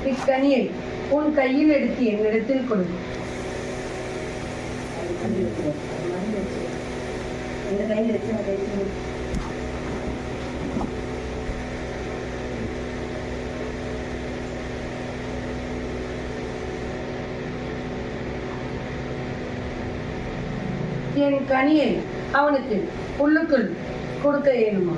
இக்கனியை உன் கையில் எடுத்து என்னிடத்தில் கொடு. என் கனியை அவனுக்கு உள்ளுக்குள் கொடுக்க இயலுமா?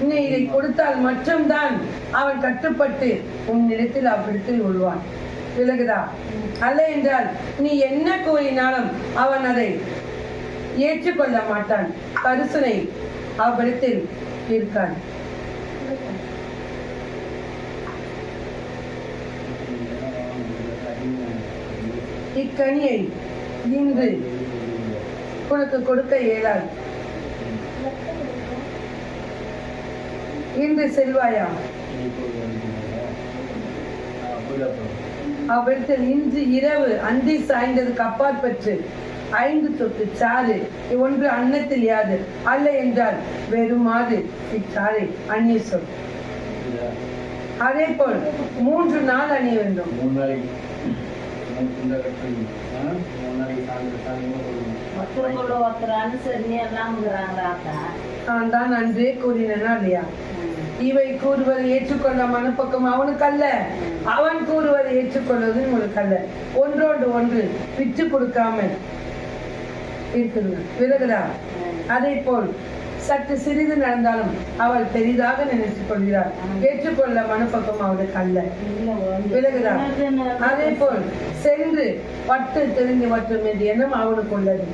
நீ இதை கொடுத்தால் மட்டும்தான் அவன் கட்டுப்பட்டு உன்னிடத்தில் அவ்விடத்தில் விழுவான். விலகுதா? அல்ல என்றால் நீ என்ன கூறினாலும் அவன் அதை ஏற்றுக்கொள்ள மாட்டான். கரிசனை அவ்விடத்தில் இருக்கான். இக்கனியை இன்று உனக்கு கொடுக்க இயலாது. இன்று செல்வாயா? அவ்விடத்தில் இன்று இரவு அந்தி சாய்ந்ததுக்கு அப்பால் பெற்று 5 தொட்டு சாறு ஒன்று அன்னத்தில் யாது, அல்ல என்றால் வெறுமாறு இச்சாறை அந்நிய சொல். அதே போல் 3 நாள் அணிய வேண்டும். நான் தான் அன்றே கூறினா இல்லையா? இவை கூறுவதை ஏற்றுக்கொள்ள மனப்பக்கம் அவனுக்கு அல்ல, அவன் கூறுவதை ஏற்றுக்கொள்வது உங்களுக்கு அல்ல. ஒன்றோடு ஒன்று விட்டு கொடுக்காமல் இருக்குது. விலகுதா? அதே போல் சற்று சிறிது நடந்தாலும் அவள் பெரிதாக நினைத்துக் கொள்கிறாள். ஏற்றுக்கொள்ள மனப்பக்கம் அவளுக்கு அல்ல. விலகுதா? அதே போல் சென்று பட்டு தெரிந்து மற்றும் என்ற எண்ணம் அவனுக்கு உள்ளது.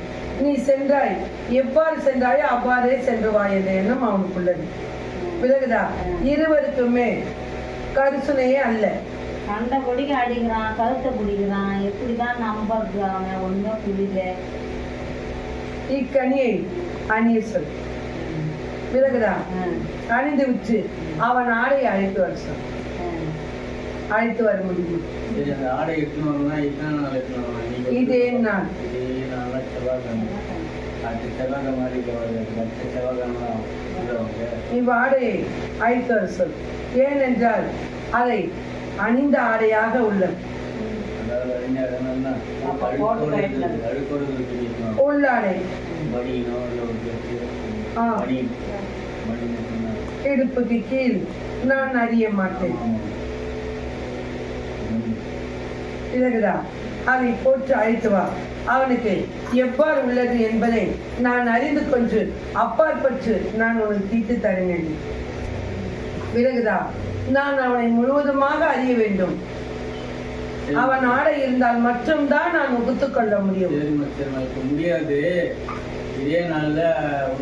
நீ சென்றாய், எவ்வாறு சென்றாயோ அவ்வாறே சென்றுவாய் என்ற எண்ணம் அவனுக்கு உள்ளது. விலகுதா? இருவருக்குமே கரிசனையே அல்ல. கண்ட பொடிக்கு அடிக்கிறான், கருத்தை பிடிக்கிறான். எப்படிதான் நம்புறது? அவன் ஒன்றும் புரியல. இக்கனியை அணிய சொல். விலகுதா? அணிந்து விட்டு அவன் ஆடையை அழைத்து வர சொல். அழைத்து வர முடியும். இதே நாள் இவ்வாடையை அழைத்து வர சொல். ஏனென்றால் அதை அணிந்த ஆடையாக உள்ளது. உள்ளாடை இடுப்புக்கு கீழ் நான் அறிய மாட்டேன். விலகுதா? அதை போட்டு அழைத்து வா. அவனுக்கு எவ்வாறு உள்ளது என்பதை நான் அறிந்து கொண்டு அப்பாற்பட்டு நான் உனக்கு தீர்த்து தருவேன். விலகுதா? நான் அவனை முழுவதுமாக அறிய வேண்டும். அவன் ஆடை இருந்தால் மட்டும்தான் நான் உகுத்துக் கொள்ள முடியும். முடியாது. இதே நாள்ல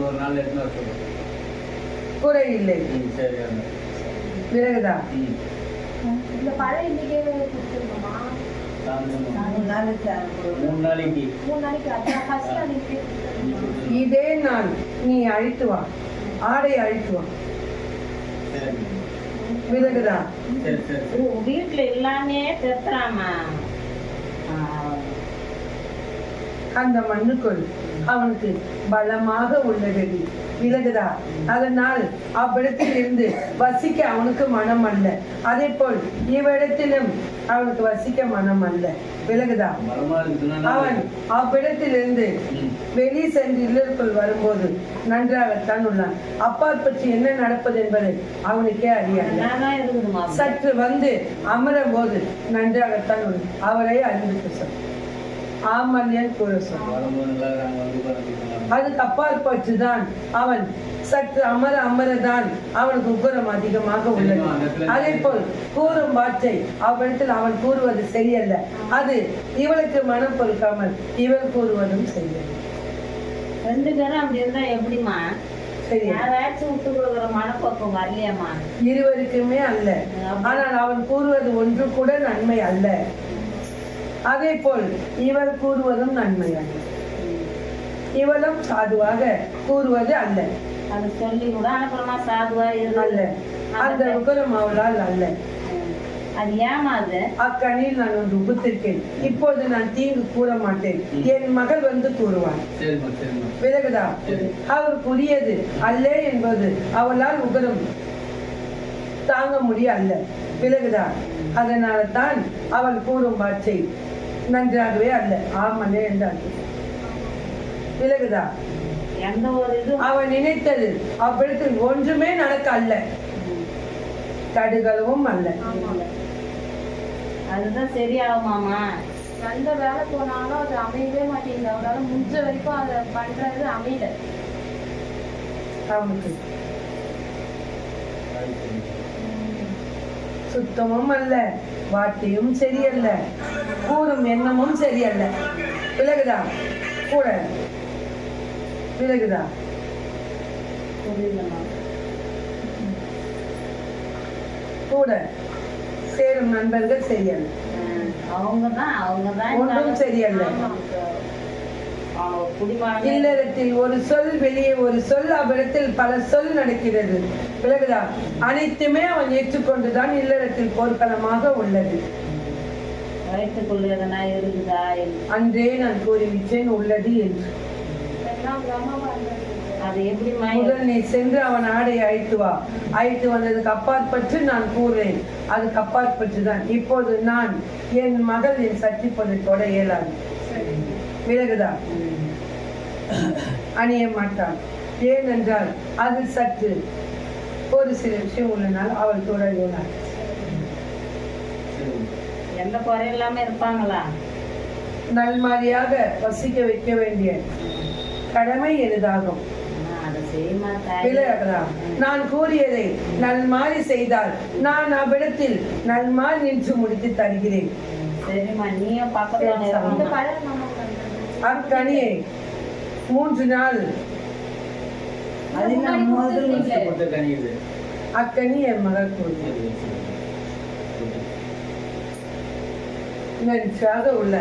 ஒரு நாள் எடுத்து குறை இல்லை. விலகுதா? இந்த பழைய இதே நாள் நீ அழைத்து வா. ஆடை அழைத்து வா. விலகுதா? வீட்டுல எல்லாமே பெற்றாமா அந்த மண்ணுக்குள் அவனுக்கு பலமாக உள்ளது. விலகுதா? அதனால் அவ்விடத்தில் இருந்து வசிக்க அவனுக்கு மனம் அல்ல. அதே போல் இவ்விடத்திலும் அவனுக்கு வசிக்க மனம் அல்ல. விலகுதா? அவன் அவ்விடத்திலிருந்து வெளி சென்று இல்லருக்குள் வரும்போது நன்றாகத்தான் உள்ளான். அப்பால் பற்றி என்ன நடப்பது என்பதை அவனுக்கே அறியாது. சற்று வந்து அமரும் போது நன்றாகத்தான் உள்ளான். அவரை அறிந்து சொல். ஆமல்யன் கூற சொல். அதுக்கு அப்பால் பற்றுதான் அவன் சற்று அமரதான் அவனுக்கு உக்கரம் அதிகமாக உள்ளது. அதே போல் கூறும் வார்த்தை அவ்விடத்தில் அவன் கூறுவது சரியல்ல. அது இவளுக்கு மனம் பொறுக்காமல் இவள் கூறுவதும் சரியல்ல. 2 பேரும் அப்படி இருந்தா எப்படிமா? யாராச்சும் விட்டு கொடுக்குற மனப்போக்கம் வரலையாமா? இருவருக்குமே அல்ல. ஆனால் அவன் கூறுவது ஒன்று கூட நன்மை அல்ல. அதே போல் இவள் கூறுவதும் நன்மை அல்ல. இவளும் சாதுவாக கூறுவது அல்ல. அது சொல்லி கூட அனுப்புறமா சாதுவா அல்ல. அந்த உகரம் அவளால் அல்ல. அது ஏமாது. அக்கணியில் நான் ஒன்று உகுத்திருக்கேன். இப்போது நான் தீங்கு கூற மாட்டேன். என் மகள் வந்து கூறுவான். விலகுதா? அவருக்குரியது அல்ல என்பது அவளால் உகரம் தாங்க முடியல. விலகுதா? அதனால தான் அவள் கூறும் வார்த்தை நன்றாகவே அல்ல, ஆமலே என்றார்கள். விலகுதா? எந்த ஒரு இது அவன் நினைத்தது அவ்விடத்தில் ஒன்றுமே நடக்க அல்ல, தடுகளவும் அல்ல. அதுதான் சரியாகுமாமா. எந்த வேலை போனாலும் அது அமையவே மாட்டேங்குது. அவரால முடிஞ்ச வரைக்கும் அதை பண்றது அமையல. அவனுக்கு சுத்தமும் அல்ல, வார்த்தையும் சரியல்ல, கூறும் எண்ணமும் சரியல்ல. விலகுதா? கூட விலகுதா? புரியலம்மா. கூட சேரும் நண்பர்கள் சரியல்ல, அவங்கதான் ஒன்றும் சரியல்ல. குடிமகன் இல்லறத்தில் ஒரு சொல், வெளியே ஒரு சொல், அவ்விடத்தில் பல சொல் நடக்கிறது. விலகுதா? அனைத்துமே அவன் ஏற்றுக்கொண்டுதான் இல்லறத்தில் போர்க்களமாக உள்ளது. வயிற்றுக்குள்ள எதனா இருக்குதா? அன்றே நான் கூறிவிட்டேன் உள்ளது என்று. எல்லாம் பிரம்ம பண்றது. அது எப்படிமா? முதல் நீ சென்று அவன் ஆடை அழைத்து வா. அழைத்து வந்ததுக்கு அப்பாற்பட்டு நான் கூறுறேன், அதுக்கு அப்பாற்பட்டு தான். இப்போது நான் என் மகள் என் சக்தி பொண்ணை தொட இயலாது. விலகுதா? அணிய மாட்டான். ஏனென்றால் அது சற்று ஒரு சில விஷயம் உள்ளனால் அவள் தொட இயலாது. எந்த குறை இல்லாம இருப்பாங்களா? நல்மாரியாக வசிக்க வைக்க வேண்டிய கடமை எளிதாகும். அதை செய்யுமா தாய்? விலகுதா? நான் கூறியதை நல்மாறி செய்தால் நான் அவ்விடத்தில் நல்மாறி நின்று முடித்து தருகிறேன். சரிம்மா, நீயும் பக்கத்துல இந்த இருக்கணும். பழம் நம்ம பண்றது. அக்கனியை 3 நாள் அது என்ன முதல் போட்டு கணிக்குது. அக்கனி என் மகள் கூறிய நன்றாக உள்ள